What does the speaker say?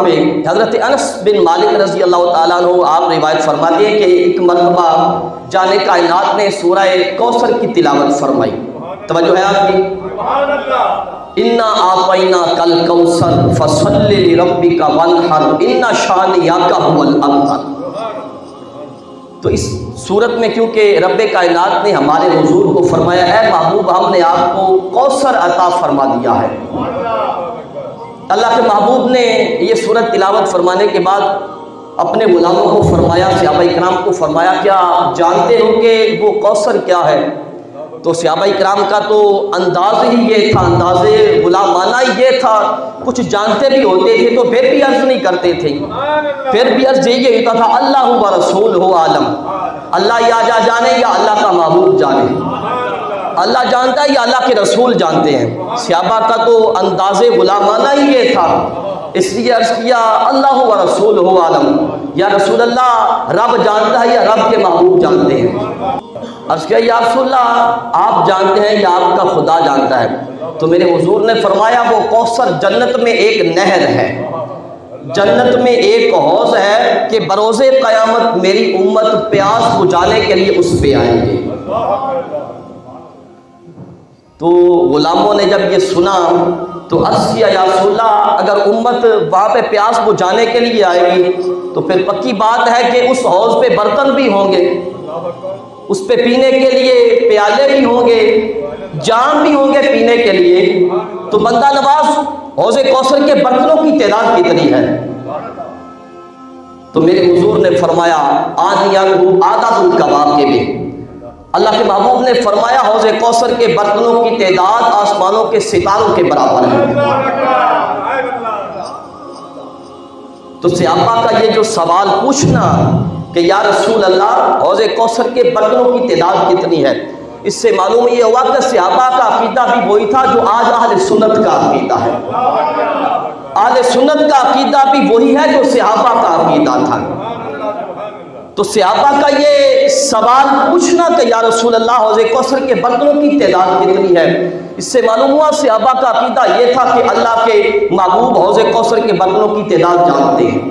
پہ حضرت انس بن مالک رضی اللہ تعالیٰ عنہ آپ روایت فرماتے ہیں کہ ایک مرتبہ جان کائنات نے سورہ کوثر کی تلاوت فرمائی. توجہ ہے آپ کی؟ انا آتینا کل کوثر فصل لربک وانحر ان شانئک هو الابتر. تو اس صورت میں کیونکہ رب کائنات نے ہمارے حضور کو فرمایا اے محبوب ہم نے آپ کو کوثر عطا فرما دیا ہے. اللہ کے محبوب نے یہ سورت تلاوت فرمانے کے بعد اپنے غلاموں کو فرمایا، صحابہ اکرام کو فرمایا کیا جانتے ہو کہ وہ کوثر کیا ہے؟ تو صحابہ اکرام کا تو انداز ہی یہ تھا، انداز غلامانہ ہی یہ تھا، کچھ جانتے بھی ہوتے تھے تو پھر بھی عرض نہیں کرتے تھے، پھر بھی عرض یہ ہوتا تھا اللہ و رسول ہو عالم، اللہ یا جانے یا اللہ کا محبوب جانے، اللہ جانتا ہے یا اللہ کے رسول جانتے ہیں. صحابہ کا تو انداز غلامانہ ہی یہ تھا، اس لیے عرض کیا اللہ و رسول ہو عالم، یا رسول اللہ رب جانتا ہے یا رب کے محبوب جانتے ہیں. عرض کیا یا رسول اللہ آپ جانتے ہیں یا آپ کا خدا جانتا ہے؟ تو میرے حضور نے فرمایا وہ کوثر جنت میں ایک نہر ہے، جنت میں ایک حوض ہے کہ بروز قیامت میری امت پیاس بجھانے کے لیے اس پہ آئیں گے. تو غلاموں نے جب یہ سنا تو عرض کیا یا رسول اللہ اگر امت وہاں پہ پیاس بجھانے کے لیے آئے گی تو پھر پکی بات ہے کہ اس حوض پہ برتن بھی ہوں گے، اس پہ پینے کے لیے پیالے بھی ہوں گے، جام بھی ہوں گے پینے کے لیے. تو بندہ نواز حوض کوثر کے برتنوں کی تعداد کتنی ہے؟ تو میرے حضور نے فرمایا عدد الکواکب، اللہ کے محبوب نے فرمایا حوض کوثر کے برتنوں کی تعداد آسمانوں کے ستاروں کے برابر ہے. تو صحابہ کا یہ جو سوال پوچھنا کہ یا رسول اللہ حوض کوثر کے برتنوں کی تعداد کتنی ہے، اس سے معلوم یہ ہوا کہ صحابہ کا عقیدہ بھی وہی تھا جو آج اہل سنت کا عقیدہ ہے. اہل سنت کا عقیدہ بھی وہی ہے جو صحابہ کا عقیدہ تھا. تو صحابہ کا یہ سوال پوچھنا کہ یا رسول اللہ حوض کوثر کے برتنوں کی تعداد کتنی ہے، اس سے معلوم ہوا صحابہ کا عقیدہ یہ تھا کہ اللہ کے محبوب حوض کوثر کے برتنوں کی تعداد جانتے ہیں.